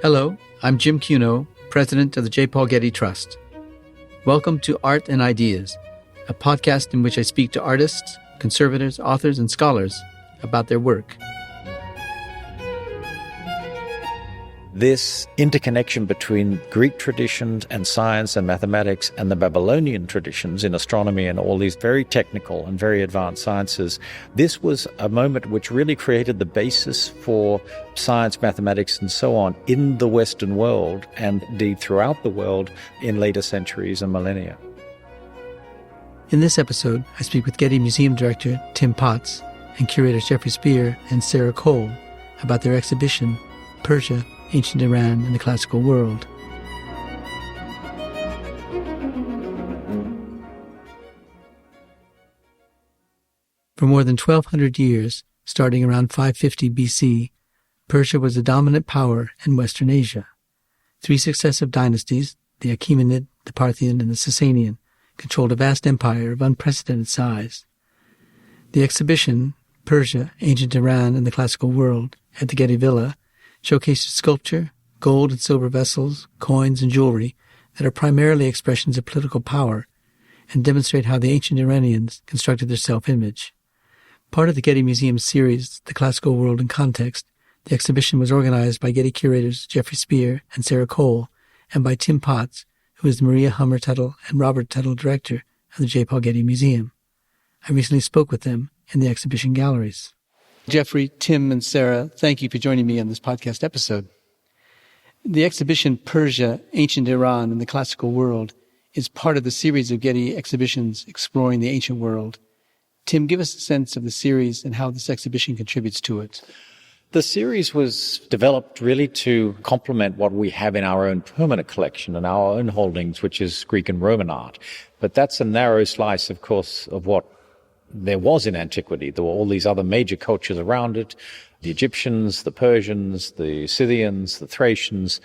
Hello, I'm Jim Cuno, president of the J. Paul Getty Trust. Welcome to Art and Ideas, a podcast in which I speak to artists, conservators, authors, and scholars about their work. This interconnection between Greek traditions and science and mathematics and the Babylonian traditions in astronomy and all these very technical and very advanced sciences, this was a moment which really created the basis for science, mathematics, and so on in the Western world and indeed throughout the world in later centuries and millennia. In this episode, I speak with Getty Museum Director Tim Potts and curators Jeffrey Spear and Sarah Cole about their exhibition, Persia, Ancient Iran and the Classical World. For more than 1,200 years, starting around 550 BC, Persia was a dominant power in Western Asia. 3 successive dynasties, the Achaemenid, the Parthian, and the Sasanian, controlled a vast empire of unprecedented size. The exhibition, Persia, Ancient Iran and the Classical World, at the Getty Villa, showcases sculpture, gold and silver vessels, coins, and jewelry that are primarily expressions of political power and demonstrate how the ancient Iranians constructed their self-image. Part of the Getty Museum's series, The Classical World in Context, the exhibition was organized by Getty curators Jeffrey Spear and Sarah Cole and by Tim Potts, who is the Maria Hummer Tuttle and Robert Tuttle director of the J. Paul Getty Museum. I recently spoke with them in the exhibition galleries. Jeffrey, Tim, and Sarah, thank you for joining me on this podcast episode. The exhibition Persia, Ancient Iran, and the Classical World is part of the series of Getty exhibitions exploring the ancient world. Tim, give us a sense of the series and how this exhibition contributes to it. The series was developed really to complement what we have in our own permanent collection and our own holdings, which is Greek and Roman art. But that's a narrow slice, of course, of what there was in antiquity. There were all these other major cultures around it, the Egyptians, the Persians, the Scythians, the Thracians,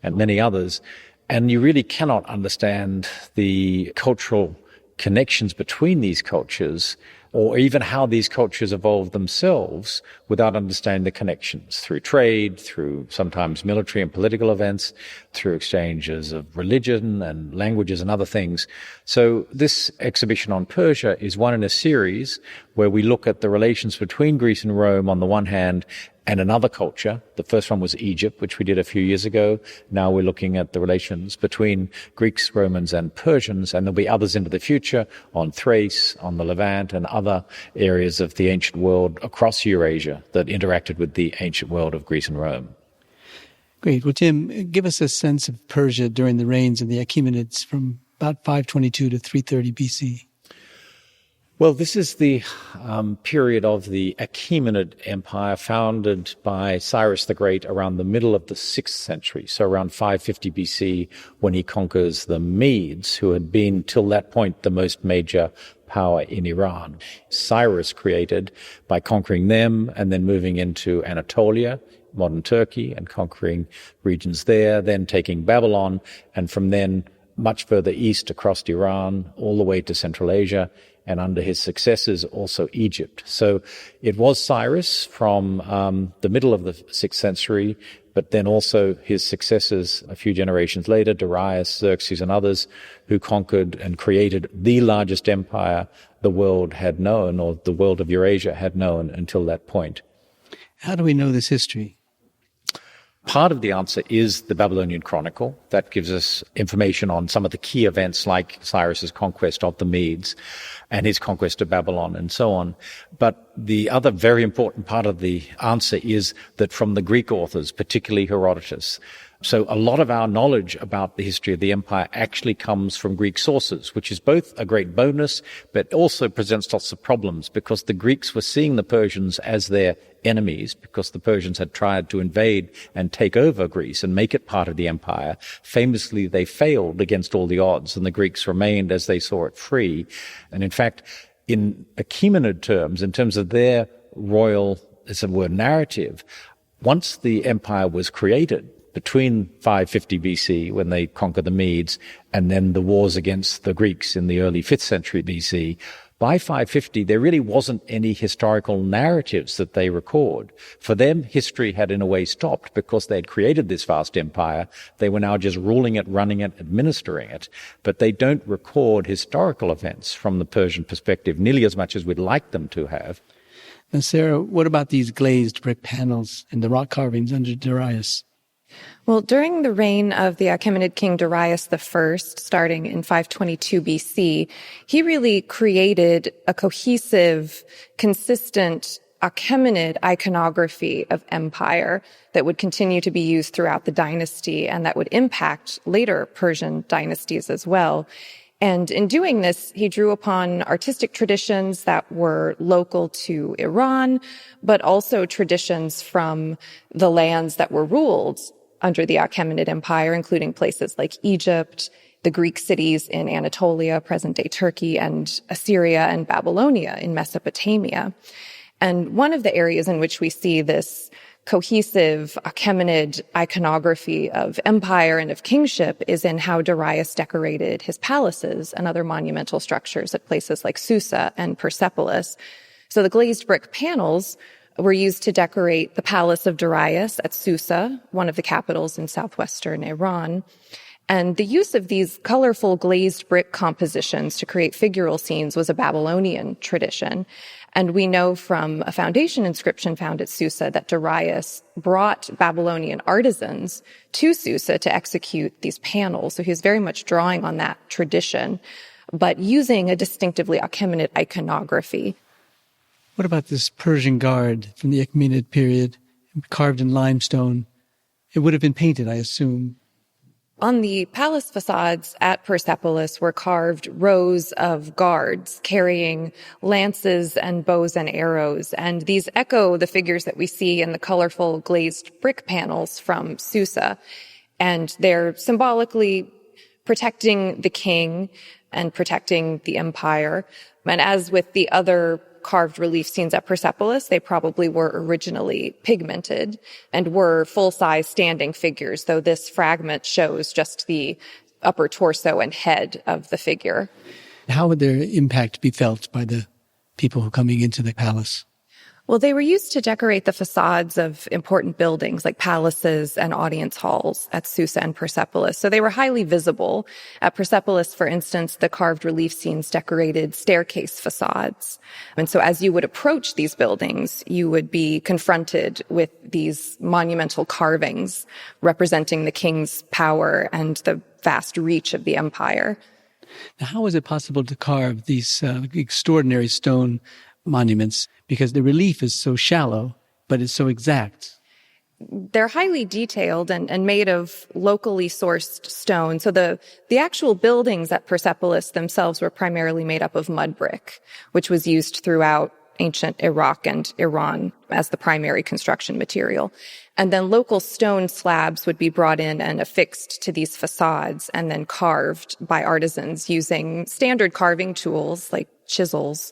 and many others. And you really cannot understand the cultural connections between these cultures or even how these cultures evolved themselves without understanding the connections through trade, through sometimes military and political events, through exchanges of religion and languages and other things. So this exhibition on Persia is one in a series where we look at the relations between Greece and Rome on the one hand and another culture. The first one was Egypt, which we did a few years ago. Now we're looking at the relations between Greeks, Romans, and Persians, and there'll be others into the future on Thrace, on the Levant, and other areas of the ancient world across Eurasia that interacted with the ancient world of Greece and Rome. Great. Well, Tim, give us a sense of Persia during the reigns of the Achaemenids from about 522 to 330 BC. Well, this is the period of the Achaemenid Empire founded by Cyrus the Great around the middle of the 6th century, so around 550 BC, when he conquers the Medes, who had been till that point the most major power in Iran. Cyrus created by conquering them and then moving into Anatolia, modern Turkey, and conquering regions there, then taking Babylon, and from then much further east across Iran, all the way to Central Asia, and under his successors also Egypt. So it was Cyrus from the middle of the 6th century, but then also his successors a few generations later, Darius, Xerxes, and others, who conquered and created the largest empire the world had known, or the world of Eurasia had known until that point. How do we know this history? Part of the answer is the Babylonian Chronicle. That gives us information on some of the key events like Cyrus's conquest of the Medes and his conquest of Babylon and so on. But the other very important part of the answer is that from the Greek authors, particularly Herodotus. So a lot of our knowledge about the history of the empire actually comes from Greek sources, which is both a great bonus, but also presents lots of problems because the Greeks were seeing the Persians as their enemies because the Persians had tried to invade and take over Greece and make it part of the empire. Famously, they failed against all the odds, and the Greeks remained as they saw it free. And in fact, in Achaemenid terms, in terms of their royal, as it were, narrative, once the empire was created, between 550 BC, when they conquered the Medes, and then the wars against the Greeks in the early 5th century BC, By 550, there really wasn't any historical narratives that they record. For them, history had in a way stopped because they'd created this vast empire. They were now just ruling it, running it, administering it. But they don't record historical events from the Persian perspective nearly as much as we'd like them to have. Now, Sarah, what about these glazed brick panels and the rock carvings under Darius? Well, during the reign of the Achaemenid king Darius I, starting in 522 BC, he really created a cohesive, consistent Achaemenid iconography of empire that would continue to be used throughout the dynasty and that would impact later Persian dynasties as well. And in doing this, he drew upon artistic traditions that were local to Iran, but also traditions from the lands that were ruled under the Achaemenid Empire, including places like Egypt, the Greek cities in Anatolia, present-day Turkey, and Assyria and Babylonia in Mesopotamia. And one of the areas in which we see this cohesive Achaemenid iconography of empire and of kingship is in how Darius decorated his palaces and other monumental structures at places like Susa and Persepolis. So the glazed brick panels were used to decorate the palace of Darius at Susa, one of the capitals in southwestern Iran. And the use of these colorful glazed brick compositions to create figural scenes was a Babylonian tradition. And we know from a foundation inscription found at Susa that Darius brought Babylonian artisans to Susa to execute these panels. So he was very much drawing on that tradition, but using a distinctively Achaemenid iconography. What about this Persian guard from the Achaemenid period, carved in limestone? It would have been painted, I assume. On the palace facades at Persepolis were carved rows of guards carrying lances and bows and arrows, and these echo the figures that we see in the colorful glazed brick panels from Susa. And they're symbolically protecting the king and protecting the empire. And as with the other carved relief scenes at Persepolis, they probably were originally pigmented and were full-size standing figures, though this fragment shows just the upper torso and head of the figure. How would their impact be felt by the people who are coming into the palace? Well, they were used to decorate the facades of important buildings like palaces and audience halls at Susa and Persepolis. So they were highly visible. At Persepolis, for instance, the carved relief scenes decorated staircase facades. And so as you would approach these buildings, you would be confronted with these monumental carvings representing the king's power and the vast reach of the empire. Now, how was it possible to carve these extraordinary stone monuments? Because the relief is so shallow, but it's so exact. They're highly detailed and made of locally sourced stone. So the actual buildings at Persepolis themselves were primarily made up of mud brick, which was used throughout ancient Iraq and Iran as the primary construction material. And then local stone slabs would be brought in and affixed to these facades and then carved by artisans using standard carving tools like chisels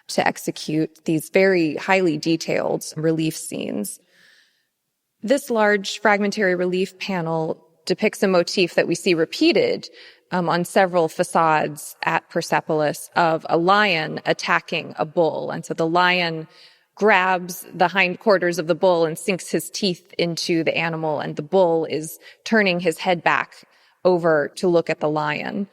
to execute these very highly detailed relief scenes. This large fragmentary relief panel depicts a motif that we see repeated on several facades at Persepolis of a lion attacking a bull. And so the lion grabs the hindquarters of the bull and sinks his teeth into the animal, and the bull is turning his head back over to look at the lion.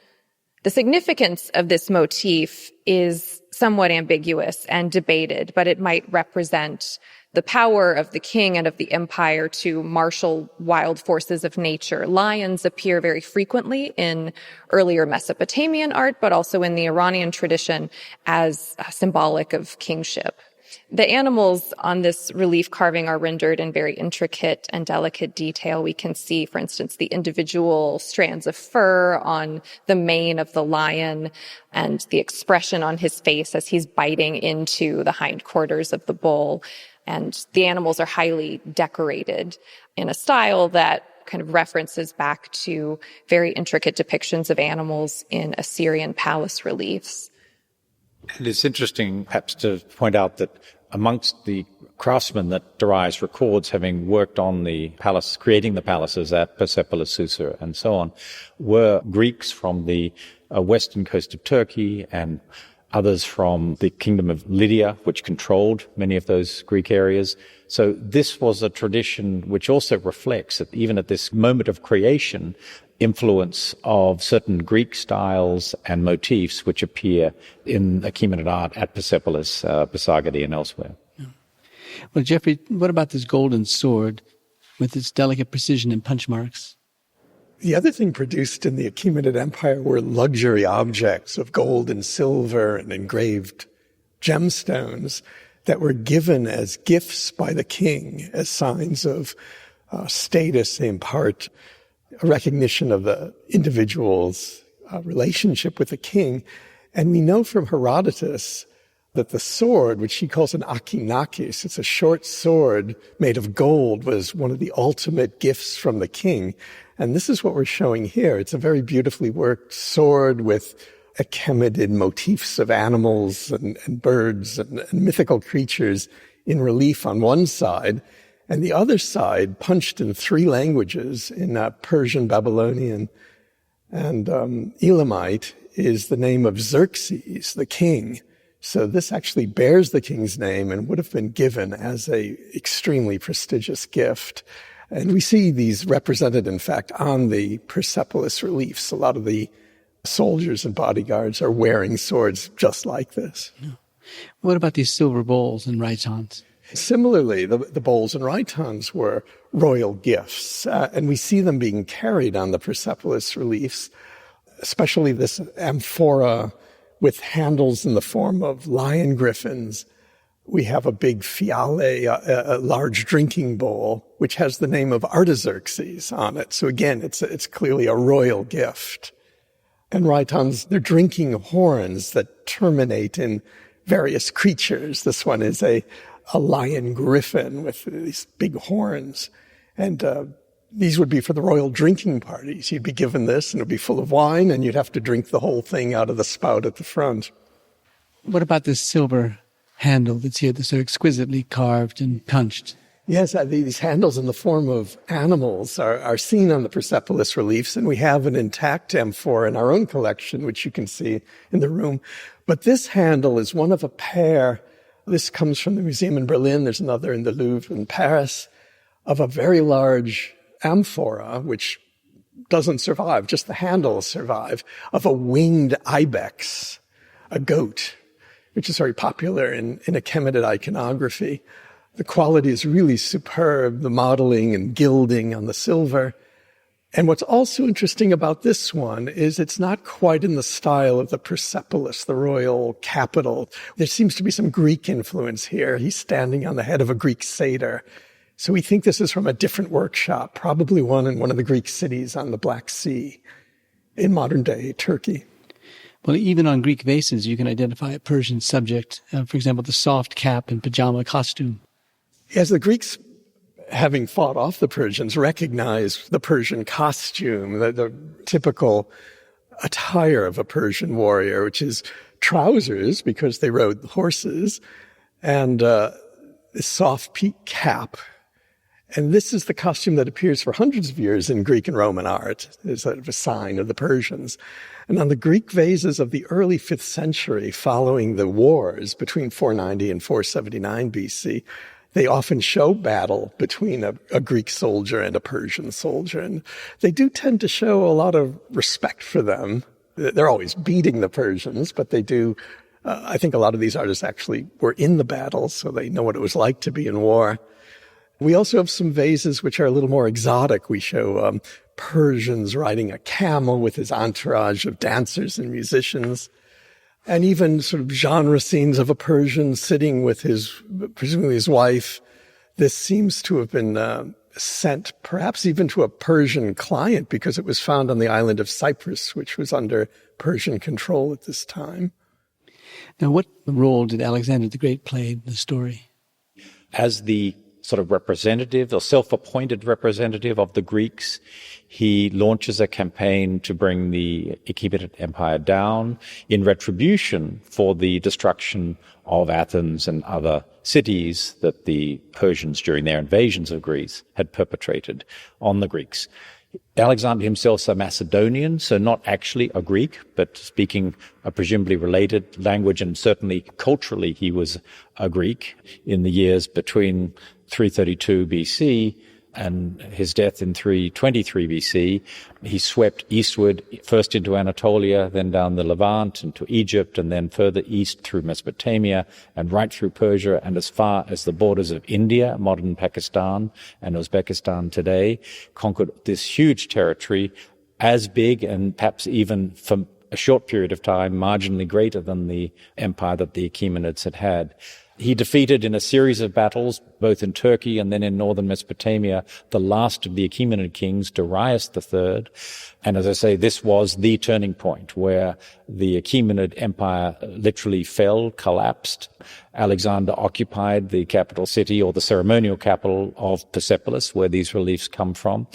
The significance of this motif is somewhat ambiguous and debated, but it might represent the power of the king and of the empire to marshal wild forces of nature. Lions appear very frequently in earlier Mesopotamian art, but also in the Iranian tradition as symbolic of kingship. The animals on this relief carving are rendered in very intricate and delicate detail. We can see, for instance, the individual strands of fur on the mane of the lion and the expression on his face as he's biting into the hindquarters of the bull. And the animals are highly decorated in a style that kind of references back to very intricate depictions of animals in Assyrian palace reliefs. And it's interesting, perhaps, to point out that amongst the craftsmen that Darius records having worked on the palace, creating the palaces at Persepolis, Susa, and so on, were Greeks from the western coast of Turkey and others from the kingdom of Lydia, which controlled many of those Greek areas. So this was a tradition which also reflects that even at this moment of creation, influence of certain Greek styles and motifs which appear in Achaemenid art at Persepolis, Pasargadae, and elsewhere. Well, Jeffrey, what about this golden sword with its delicate precision and punch marks? The other thing produced in the Achaemenid Empire were luxury objects of gold and silver and engraved gemstones that were given as gifts by the king as signs of status, in part a recognition of the individual's relationship with the king. And we know from Herodotus that the sword, which he calls an akinakis, it's a short sword made of gold, was one of the ultimate gifts from the king. And this is what we're showing here. It's a very beautifully worked sword with Achaemenid motifs of animals and birds and mythical creatures in relief on one side, and the other side punched in 3 languages, in Persian, Babylonian, and Elamite, is the name of Xerxes, the king. So this actually bears the king's name and would have been given as a extremely prestigious gift. And we see these represented, in fact, on the Persepolis reliefs. A lot of the soldiers and bodyguards are wearing swords just like this. What about these silver bowls and rhytons? Similarly, the bowls and rhytons were royal gifts, and we see them being carried on the Persepolis reliefs, especially this amphora with handles in the form of lion griffins. We have a big fiale, a large drinking bowl, which has the name of Artaxerxes on it. So again, it's clearly a royal gift. And rhytons, they're drinking horns that terminate in various creatures. This one is a lion griffin with these big horns. And these would be for the royal drinking parties. You'd be given this, and it would be full of wine, and you'd have to drink the whole thing out of the spout at the front. What about this silver handle that's here, that's so exquisitely carved and punched? Yes, these handles in the form of animals are seen on the Persepolis reliefs, and we have an intact amphora in our own collection, which you can see in the room. But this handle is one of a pair. This comes from the museum in Berlin. There's another in the Louvre in Paris, of a very large amphora, which doesn't survive, just the handles survive, of a winged ibex, a goat, which is very popular in Achaemenid iconography. The quality is really superb, the modeling and gilding on the silver. And what's also interesting about this one is it's not quite in the style of the Persepolis, the royal capital. There seems to be some Greek influence here. He's standing on the head of a Greek satyr. So we think this is from a different workshop, probably one in one of the Greek cities on the Black Sea in modern-day Turkey. Well, even on Greek vases, you can identify a Persian subject. For example, the soft cap and pajama costume. As the Greeks, having fought off the Persians, recognized the Persian costume, the typical attire of a Persian warrior, which is trousers, because they rode horses, and this soft peak cap. And this is the costume that appears for hundreds of years in Greek and Roman art. It's sort of a sign of the Persians. And on the Greek vases of the early 5th century, following the wars between 490 and 479 BC, they often show battle between a Greek soldier and a Persian soldier. And they do tend to show a lot of respect for them. They're always beating the Persians, but they do. I think a lot of these artists actually were in the battle, so they know what it was like to be in war. We also have some vases which are a little more exotic. We show Persians riding a camel with his entourage of dancers and musicians, and even sort of genre scenes of a Persian sitting with presumably his wife. This seems to have been sent perhaps even to a Persian client, because it was found on the island of Cyprus, which was under Persian control at this time. Now, what role did Alexander the Great play in the story? As the sort of representative or self-appointed representative of the Greeks, he launches a campaign to bring the Achaemenid Empire down in retribution for the destruction of Athens and other cities that the Persians, during their invasions of Greece, had perpetrated on the Greeks. Alexander himself a Macedonian, so not actually a Greek, but speaking a presumably related language, and certainly culturally he was a Greek in the years between 332 BC and his death in 323 BC. He swept eastward, first into Anatolia, then down the Levant into Egypt, and then further east through Mesopotamia and right through Persia and as far as the borders of India, modern Pakistan and Uzbekistan today, conquered this huge territory, as big and perhaps even for a short period of time, marginally greater than the empire that the Achaemenids had had. He defeated in a series of battles, both in Turkey and then in northern Mesopotamia, the last of the Achaemenid kings, Darius III. And as I say, this was the turning point where the Achaemenid empire literally fell, collapsed. Alexander occupied the capital city, or the ceremonial capital of Persepolis, where these reliefs come from.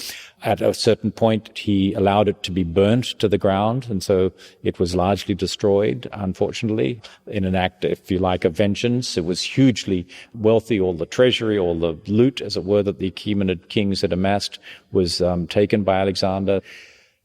At a certain point, he allowed it to be burnt to the ground, and so it was largely destroyed, unfortunately, in an act, if you like, of vengeance. It was hugely wealthy. All the treasury, all the loot, as it were, that the Achaemenid kings had amassed was taken by Alexander.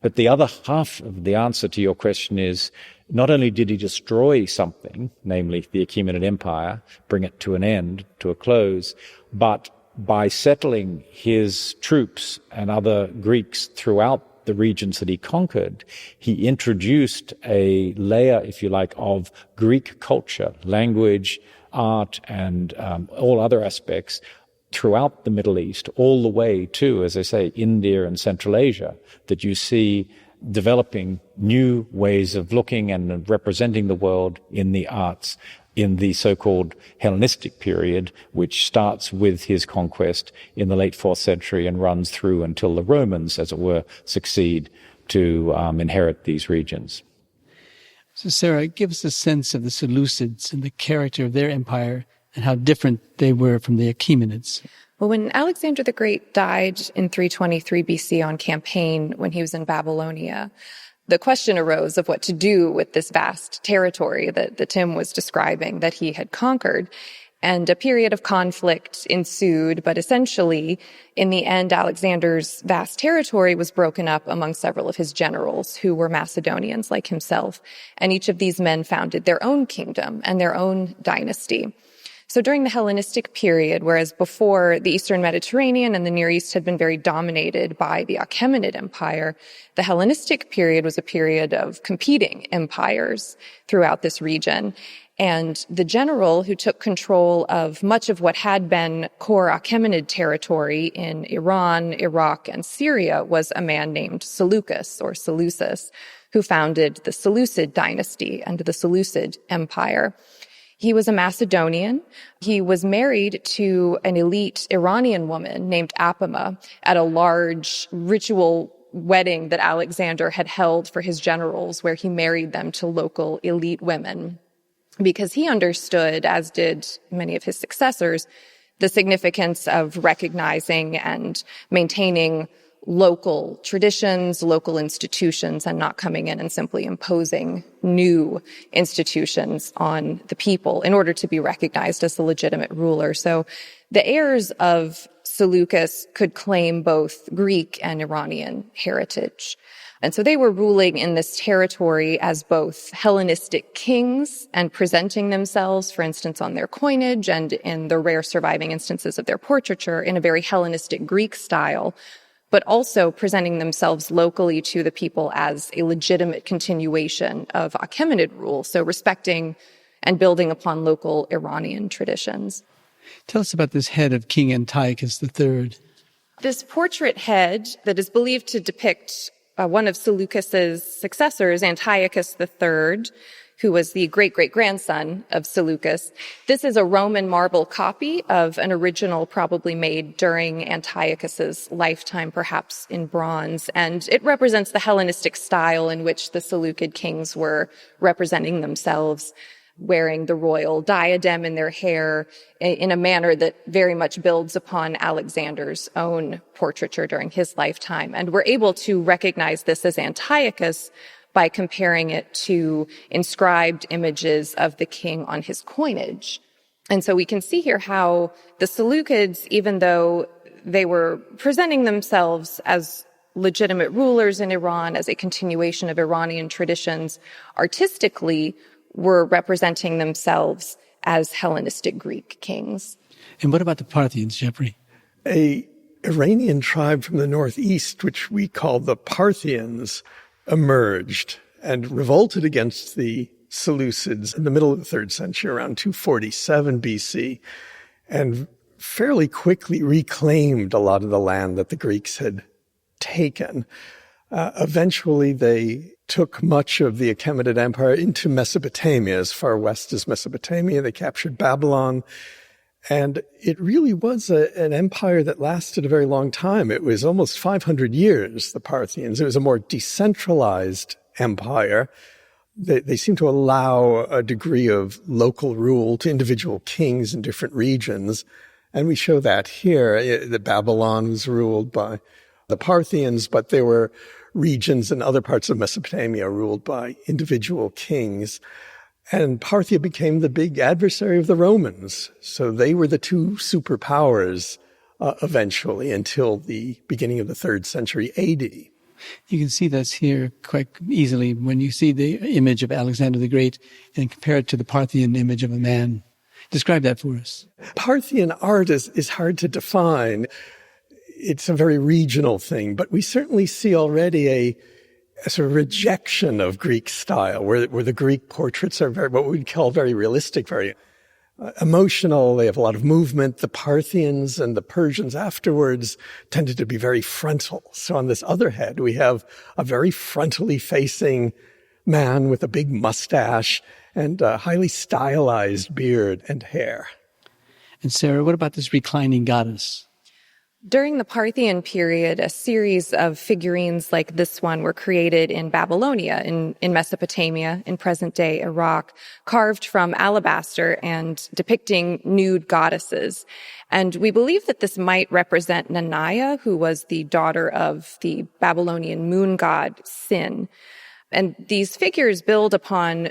But the other half of the answer to your question is, not only did he destroy something, namely the Achaemenid Empire, bring it to an end, to a close, but by settling his troops and other Greeks throughout the regions that he conquered, he introduced a layer, if you like, of Greek culture, language, art, and all other aspects throughout the Middle East, all the way to, as I say, India and Central Asia, that you see developing new ways of looking and representing the world in the arts in the so-called Hellenistic period, which starts with his conquest in the late 4th century and runs through until the Romans, as it were, succeed to inherit these regions. So, Sarah, give us a sense of the Seleucids and the character of their empire and how different they were from the Achaemenids. Well, when Alexander the Great died in 323 BC on campaign when he was in Babylonia, the question arose of what to do with this vast territory that Tim was describing that he had conquered. And a period of conflict ensued, but essentially, in the end, Alexander's vast territory was broken up among several of his generals who were Macedonians like himself. And each of these men founded their own kingdom and their own dynasty. So during the Hellenistic period, whereas before the Eastern Mediterranean and the Near East had been very dominated by the Achaemenid Empire, the Hellenistic period was a period of competing empires throughout this region. And the general who took control of much of what had been core Achaemenid territory in Iran, Iraq, and Syria was a man named Seleucus, or Seleucus, who founded the Seleucid dynasty and the Seleucid Empire. He was a Macedonian. He was married to an elite Iranian woman named Apama at a large ritual wedding that Alexander had held for his generals, where he married them to local elite women, because he understood, as did many of his successors, the significance of recognizing and maintaining local traditions, local institutions, and not coming in and simply imposing new institutions on the people in order to be recognized as a legitimate ruler. So the heirs of Seleucus could claim both Greek and Iranian heritage. And so they were ruling in this territory as both Hellenistic kings and presenting themselves, for instance, on their coinage and in the rare surviving instances of their portraiture in a very Hellenistic Greek style, but also presenting themselves locally to the people as a legitimate continuation of Achaemenid rule, so respecting and building upon local Iranian traditions. Tell us about this head of King Antiochus III. This portrait head that is believed to depict one of Seleucus's successors, Antiochus III, who was the great-great-grandson of Seleucus. This is a Roman marble copy of an original probably made during Antiochus's lifetime, perhaps in bronze. And it represents the Hellenistic style in which the Seleucid kings were representing themselves, wearing the royal diadem in their hair in a manner that very much builds upon Alexander's own portraiture during his lifetime. And we're able to recognize this as Antiochus by comparing it to inscribed images of the king on his coinage. And so we can see here how the Seleucids, even though they were presenting themselves as legitimate rulers in Iran, as a continuation of Iranian traditions, artistically were representing themselves as Hellenistic Greek kings. And what about the Parthians, Jeffrey? A Iranian tribe from the northeast, which we call the Parthians, emerged and revolted against the Seleucids in the middle of the 3rd century, around 247 BC, and fairly quickly reclaimed a lot of the land that the Greeks had taken. Eventually, they took much of the Achaemenid Empire into Mesopotamia, as far west as Mesopotamia. They captured Babylon. And it really was an empire that lasted a very long time. It was almost 500 years, the Parthians. It was a more decentralized empire. They seemed to allow a degree of local rule to individual kings in different regions. And we show that here. That Babylon was ruled by the Parthians, but there were regions in other parts of Mesopotamia ruled by individual kings. And Parthia became the big adversary of the Romans. So they were the two superpowers eventually until the beginning of the 3rd century AD. You can see this here quite easily when you see the image of Alexander the Great and compare it to the Parthian image of a man. Describe that for us. Parthian art is hard to define. It's a very regional thing, but we certainly see already a sort of rejection of Greek style, where the Greek portraits are very, what we'd call very realistic, very emotional. They have a lot of movement. The Parthians and the Persians afterwards tended to be very frontal. So on this other head, we have a very frontally facing man with a big mustache and a highly stylized beard and hair. And Sarah, what about this reclining goddess? During the Parthian period, a series of figurines like this one were created in Babylonia, in Mesopotamia, in present-day Iraq, carved from alabaster and depicting nude goddesses. And we believe that this might represent Nanaya, who was the daughter of the Babylonian moon god Sin. And these figures build upon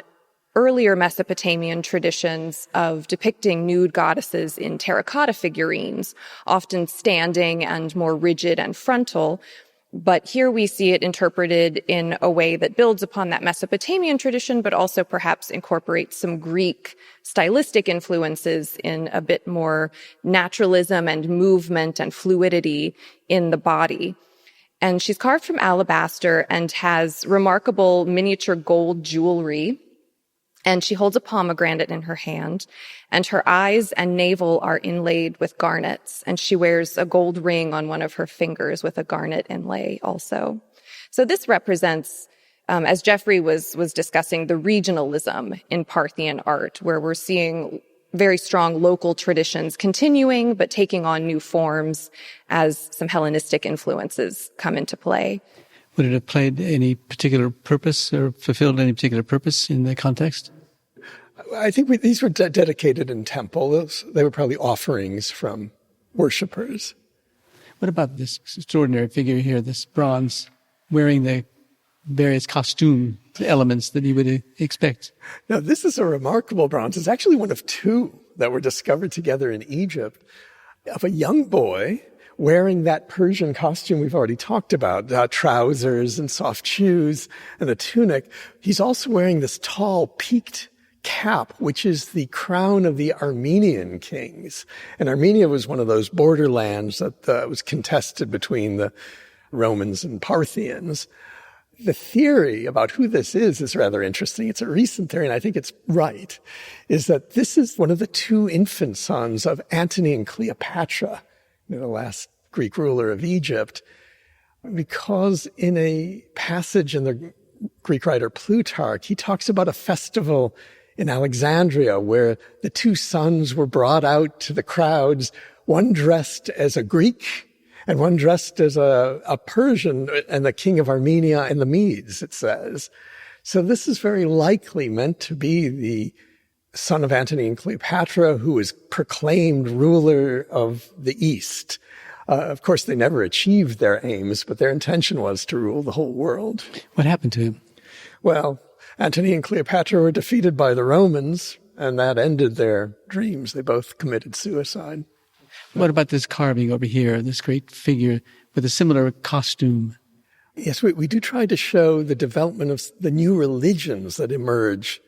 earlier Mesopotamian traditions of depicting nude goddesses in terracotta figurines, often standing and more rigid and frontal. But here we see it interpreted in a way that builds upon that Mesopotamian tradition, but also perhaps incorporates some Greek stylistic influences in a bit more naturalism and movement and fluidity in the body. And she's carved from alabaster and has remarkable miniature gold jewelry. And she holds a pomegranate in her hand, and her eyes and navel are inlaid with garnets, and she wears a gold ring on one of her fingers with a garnet inlay also. So this represents, as Jeffrey was discussing, the regionalism in Parthian art, where we're seeing very strong local traditions continuing, but taking on new forms as some Hellenistic influences come into play. Would it have played any particular purpose or fulfilled any particular purpose in the context? I think these were dedicated in temples. They were probably offerings from worshippers. What about this extraordinary figure here, this bronze, wearing the various costume elements that you would expect? Now, this is a remarkable bronze. It's actually one of two that were discovered together in Egypt of a young boy wearing that Persian costume we've already talked about, trousers and soft shoes and a tunic. He's also wearing this tall, peaked cap, which is the crown of the Armenian kings. And Armenia was one of those borderlands that was contested between the Romans and Parthians. The theory about who this is rather interesting. It's a recent theory, and I think it's right, is that this is one of the two infant sons of Antony and Cleopatra, the last Greek ruler of Egypt, because in a passage in the Greek writer Plutarch, he talks about a festival in Alexandria where the two sons were brought out to the crowds, one dressed as a Greek and one dressed as a Persian and the king of Armenia and the Medes, it says. So this is very likely meant to be the son of Antony and Cleopatra, who was proclaimed ruler of the East. Of course, they never achieved their aims, but their intention was to rule the whole world. What happened to him? Well, Antony and Cleopatra were defeated by the Romans, and that ended their dreams. They both committed suicide. What about this carving over here, this great figure with a similar costume? Yes, we do try to show the development of the new religions that emerge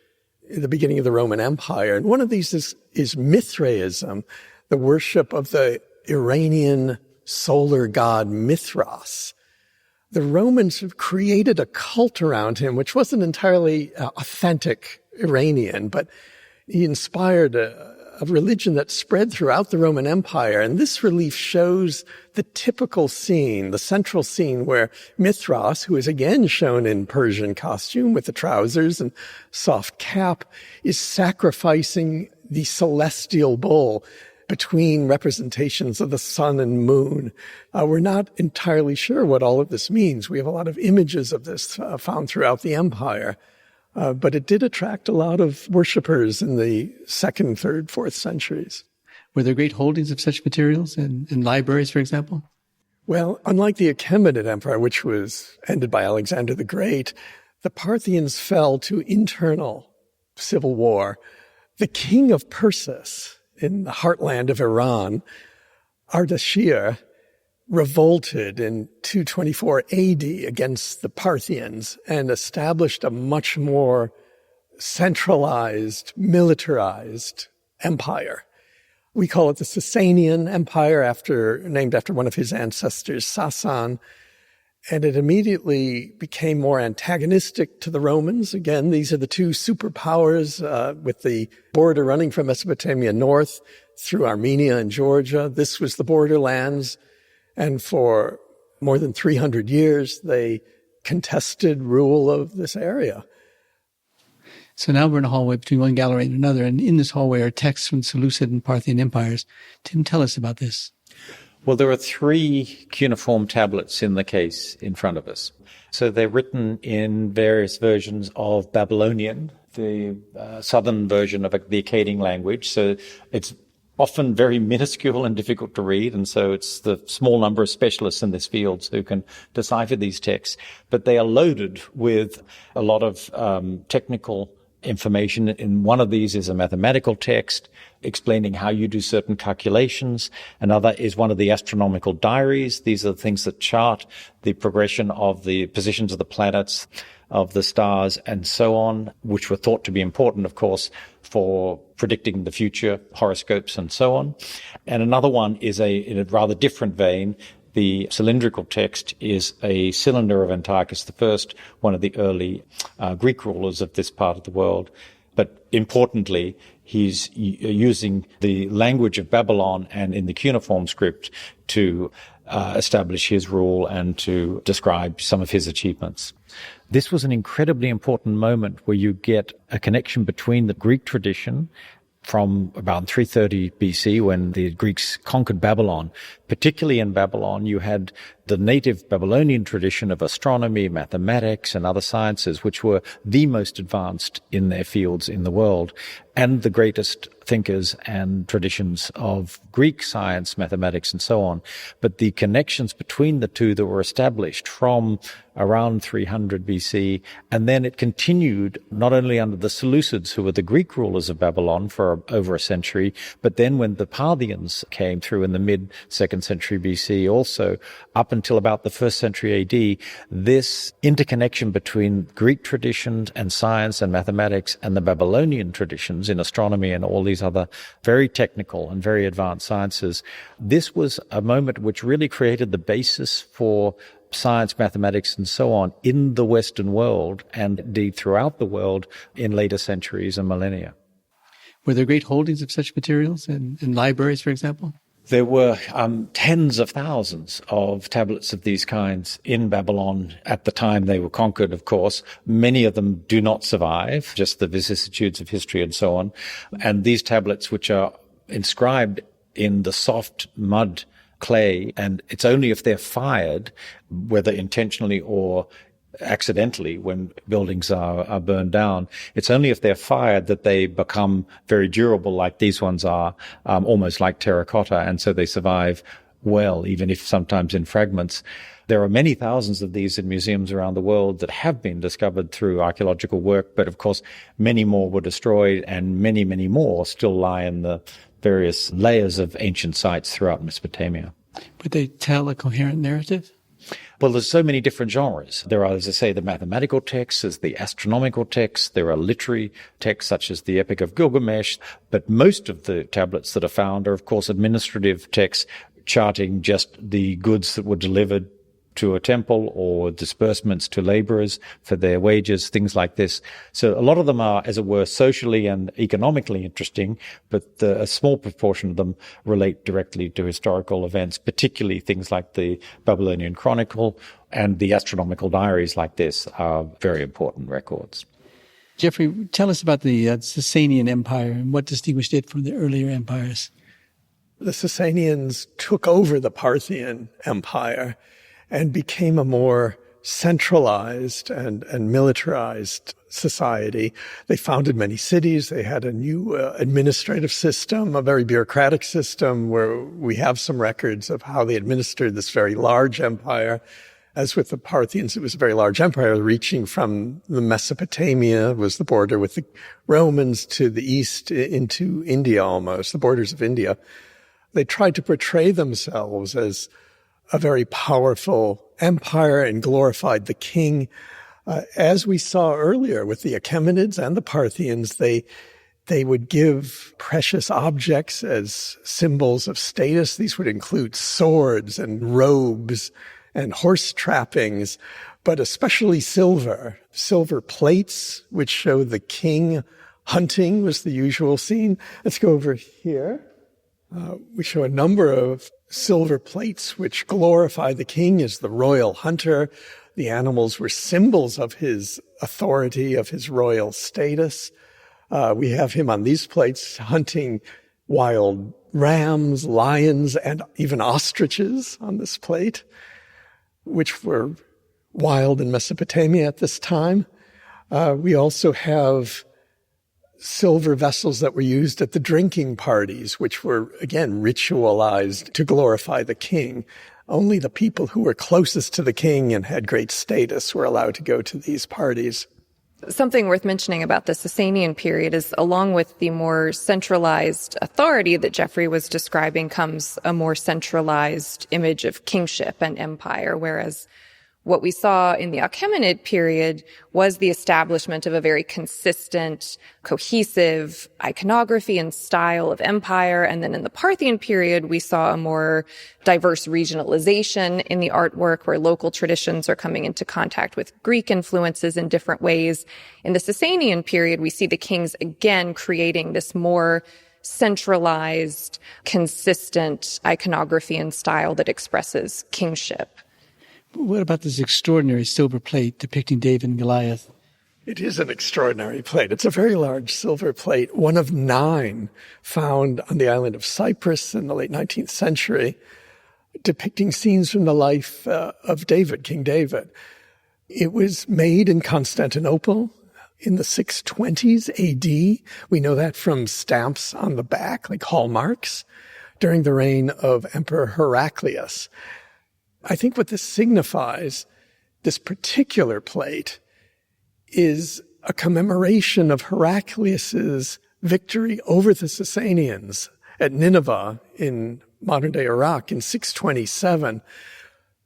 in the beginning of the Roman Empire. And one of these is Mithraism, the worship of the Iranian solar god Mithras. The Romans have created a cult around him, which wasn't entirely authentic Iranian, but he inspired a religion that spread throughout the Roman Empire. And this relief shows the typical scene, the central scene where Mithras, who is again shown in Persian costume with the trousers and soft cap, is sacrificing the celestial bull between representations of the sun and moon. We're not entirely sure what all of this means. We have a lot of images of this found throughout the empire. But it did attract a lot of worshippers in the 2nd, 3rd, 4th centuries. Were there great holdings of such materials in libraries, for example? Well, unlike the Achaemenid Empire, which was ended by Alexander the Great, the Parthians fell to internal civil war. The king of Persis, in the heartland of Iran, Ardashir, revolted in 224 AD against the Parthians and established a much more centralized, militarized empire. We call it the Sasanian Empire, named after one of his ancestors, Sasan. And it immediately became more antagonistic to the Romans. Again, these are the two superpowers with the border running from Mesopotamia north through Armenia and Georgia. This was the borderlands. And for more than 300 years, they contested rule of this area. So now we're in a hallway between one gallery and another, and in this hallway are texts from Seleucid and Parthian empires. Tim, tell us about this. Well, there are 3 cuneiform tablets in the case in front of us. So they're written in various versions of Babylonian, the southern version of the Akkadian language. So it's often very minuscule and difficult to read, and so it's the small number of specialists in this field who can decipher these texts. But they are loaded with a lot of technical information. In one of these is a mathematical text explaining how you do certain calculations. Another is one of the astronomical diaries. These are the things that chart the progression of the positions of the planets, of the stars, and so on, which were thought to be important, of course, for predicting the future, horoscopes, and so on. And another one is in a rather different vein. The cylindrical text is a cylinder of Antiochus I, one of the early Greek rulers of this part of the world. But importantly, he's using the language of Babylon and in the cuneiform script to establish his rule and to describe some of his achievements. This was an incredibly important moment where you get a connection between the Greek tradition from about 330 BC when the Greeks conquered Babylon. Particularly in Babylon, you had the native Babylonian tradition of astronomy, mathematics, and other sciences, which were the most advanced in their fields in the world, and the greatest thinkers and traditions of Greek science, mathematics, and so on. But the connections between the two that were established from around 300 BC, and then it continued not only under the Seleucids, who were the Greek rulers of Babylon for over a century, but then when the Parthians came through in the mid-2nd century BC also, up until about the 1st century AD, this interconnection between Greek traditions and science and mathematics and the Babylonian traditions in astronomy and all these other very technical and very advanced sciences, this was a moment which really created the basis for science, mathematics, and so on in the Western world and indeed throughout the world in later centuries and millennia. Were there great holdings of such materials in libraries, for example? There were tens of thousands of tablets of these kinds in Babylon at the time they were conquered, of course. Many of them do not survive, just the vicissitudes of history and so on. And these tablets, which are inscribed in the soft mud clay, and it's only if they're fired, whether intentionally or accidentally when buildings are burned down, it's only if they're fired that they become very durable like these ones are, almost like terracotta, and so they survive well, even if sometimes in fragments. There are many thousands of these in museums around the world that have been discovered through archaeological work, but of course many more were destroyed and many, many more still lie in the various layers of ancient sites throughout Mesopotamia. Would they tell a coherent narrative? Well, there's so many different genres. There are, as I say, the mathematical texts, there's the astronomical texts, there are literary texts such as the Epic of Gilgamesh, but most of the tablets that are found are, of course, administrative texts charting just the goods that were delivered to a temple or disbursements to laborers for their wages, things like this. So a lot of them are, as it were, socially and economically interesting, but a small proportion of them relate directly to historical events, particularly things like the Babylonian Chronicle and the astronomical diaries like this are very important records. Jeffrey, tell us about the Sasanian Empire and what distinguished it from the earlier empires. The Sasanians took over the Parthian Empire and became a more centralized and militarized society. They founded many cities. They had a new administrative system, a very bureaucratic system where we have some records of how they administered this very large empire. As with the Parthians, it was a very large empire reaching from the Mesopotamia, was the border with the Romans, to the east into India almost, the borders of India. They tried to portray themselves as a very powerful empire and glorified the king. As we saw earlier with the Achaemenids and the Parthians, they would give precious objects as symbols of status. These would include swords and robes and horse trappings, but especially silver plates, which show the king hunting was the usual scene. Let's go over here. We show a number of silver plates which glorify the king as the royal hunter. The animals were symbols of his authority, of his royal status. We have him on these plates hunting wild rams, lions, and even ostriches on this plate, which were wild in Mesopotamia at this time. We also have silver vessels that were used at the drinking parties, which were, again, ritualized to glorify the king. Only the people who were closest to the king and had great status were allowed to go to these parties. Something worth mentioning about the Sasanian period is, along with the more centralized authority that Jeffrey was describing, comes a more centralized image of kingship and empire, whereas what we saw in the Achaemenid period was the establishment of a very consistent, cohesive iconography and style of empire. And then in the Parthian period, we saw a more diverse regionalization in the artwork where local traditions are coming into contact with Greek influences in different ways. In the Sasanian period, we see the kings again creating this more centralized, consistent iconography and style that expresses kingship. What about this extraordinary silver plate depicting David and Goliath? It is an extraordinary plate. It's a very large silver plate, one of 9 found on the island of Cyprus in the late 19th century, depicting scenes from the life of David, King David. It was made in Constantinople in the 620s AD. We know that from stamps on the back, like hallmarks, during the reign of Emperor Heraclius. I think what this signifies, this particular plate, is a commemoration of Heraclius's victory over the Sasanians at Nineveh in modern-day Iraq in 627.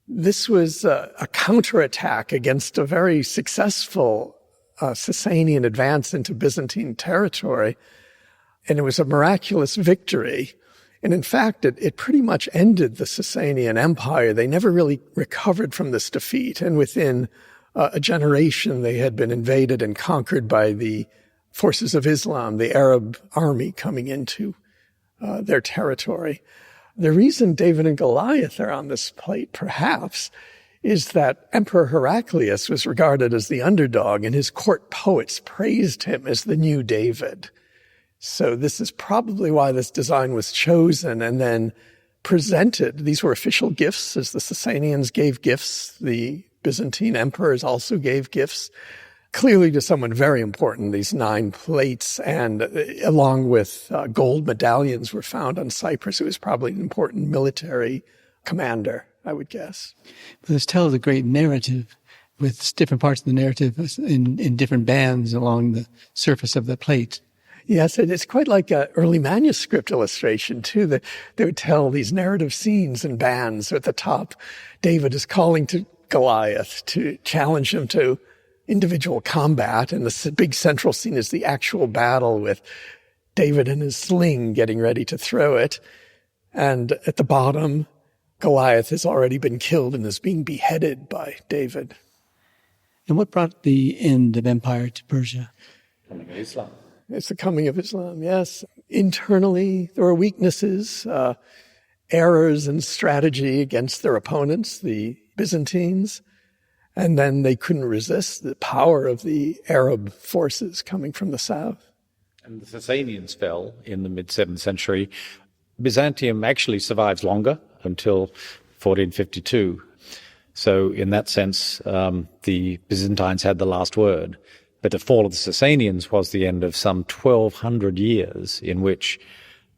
This was a counterattack against a very successful Sasanian advance into Byzantine territory, and it was a miraculous victory. And in fact, it pretty much ended the Sasanian Empire. They never really recovered from this defeat. And within a generation, they had been invaded and conquered by the forces of Islam, the Arab army coming into their territory. The reason David and Goliath are on this plate, perhaps, is that Emperor Heraclius was regarded as the underdog, and his court poets praised him as the new David. So this is probably why this design was chosen and then presented. These were official gifts, as the Sasanians gave gifts. The Byzantine emperors also gave gifts, clearly to someone very important. These 9 plates, and along with gold medallions, were found on Cyprus. It was probably an important military commander, I would guess. Let's tell the great narrative with different parts of the narrative in different bands along the surface of the plate. Yes, and it's quite like an early manuscript illustration, too. They would tell these narrative scenes in bands. At the top, David is calling to Goliath to challenge him to individual combat, and the big central scene is the actual battle with David and his sling getting ready to throw it. And at the bottom, Goliath has already been killed and is being beheaded by David. And what brought the end of empire to Persia? Coming of Islam. It's the coming of Islam, yes. Internally, there were weaknesses, errors in strategy against their opponents, the Byzantines, and then they couldn't resist the power of the Arab forces coming from the south. And the Sasanians fell in the mid-7th century. Byzantium actually survives longer until 1452. So in that sense, the Byzantines had the last word. But the fall of the Sasanians was the end of some 1,200 years in which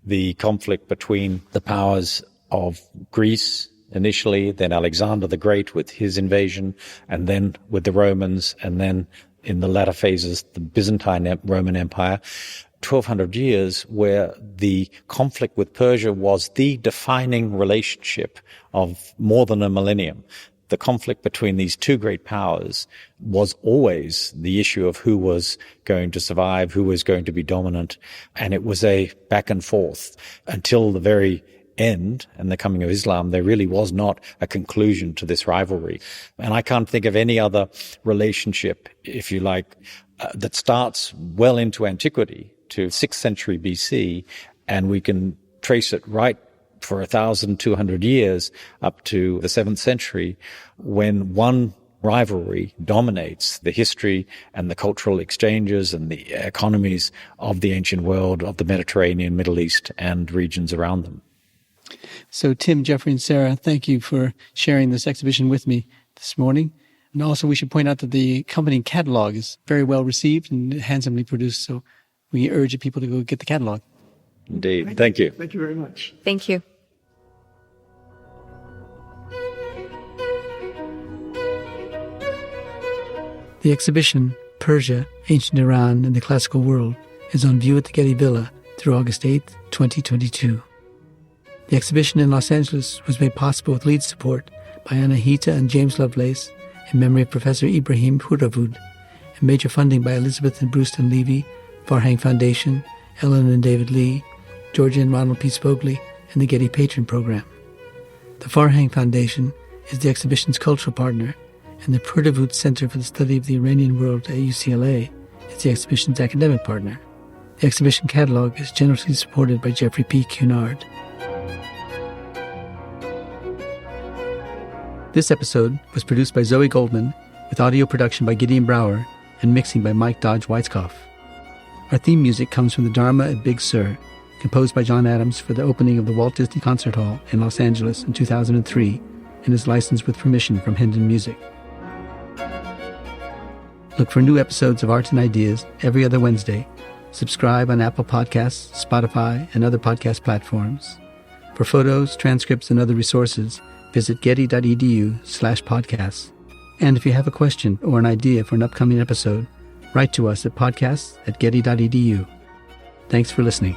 the conflict between the powers of Greece initially, then Alexander the Great with his invasion, and then with the Romans, and then in the latter phases, the Byzantine Roman Empire, 1,200 years where the conflict with Persia was the defining relationship of more than a millennium. The conflict between these two great powers was always the issue of who was going to survive, who was going to be dominant, and it was a back and forth until the very end and the coming of Islam. There really was not a conclusion to this rivalry. And I can't think of any other relationship, if you like, that starts well into antiquity to 6th century BC, and we can trace it right for 1,200 years up to the 7th century, when one rivalry dominates the history and the cultural exchanges and the economies of the ancient world, of the Mediterranean, Middle East, and regions around them. So Tim, Jeffrey, and Sarah, thank you for sharing this exhibition with me this morning. And also we should point out that the accompanying catalog is very well received and handsomely produced, so we urge people to go get the catalog. Indeed. Thank you. Thank you very much. Thank you. The exhibition, Persia, Ancient Iran and the Classical World, is on view at the Getty Villa through August 8, 2022. The exhibition in Los Angeles was made possible with lead support by Anahita and James Lovelace in memory of Professor Ibrahim Houravud, and major funding by Elizabeth and Brewston Levy, Farhang Foundation, Ellen and David Lee, Georgia and Ronald P. Spogley, and the Getty Patron Program. The Farhang Foundation is the exhibition's cultural partner, and the Houravud Center for the Study of the Iranian World at UCLA is the exhibition's academic partner. The exhibition catalog is generously supported by Jeffrey P. Cunard. This episode was produced by Zoe Goldman, with audio production by Gideon Brower and mixing by Mike Dodge Weitzkopf. Our theme music comes from the Dharma at Big Sur, composed by John Adams for the opening of the Walt Disney Concert Hall in Los Angeles in 2003, and is licensed with permission from Hendon Music. Look for new episodes of Art and Ideas every other Wednesday. Subscribe on Apple Podcasts, Spotify, and other podcast platforms. For photos, transcripts, and other resources, visit getty.edu/podcasts. And if you have a question or an idea for an upcoming episode, write to us at podcasts@getty.edu. Thanks for listening.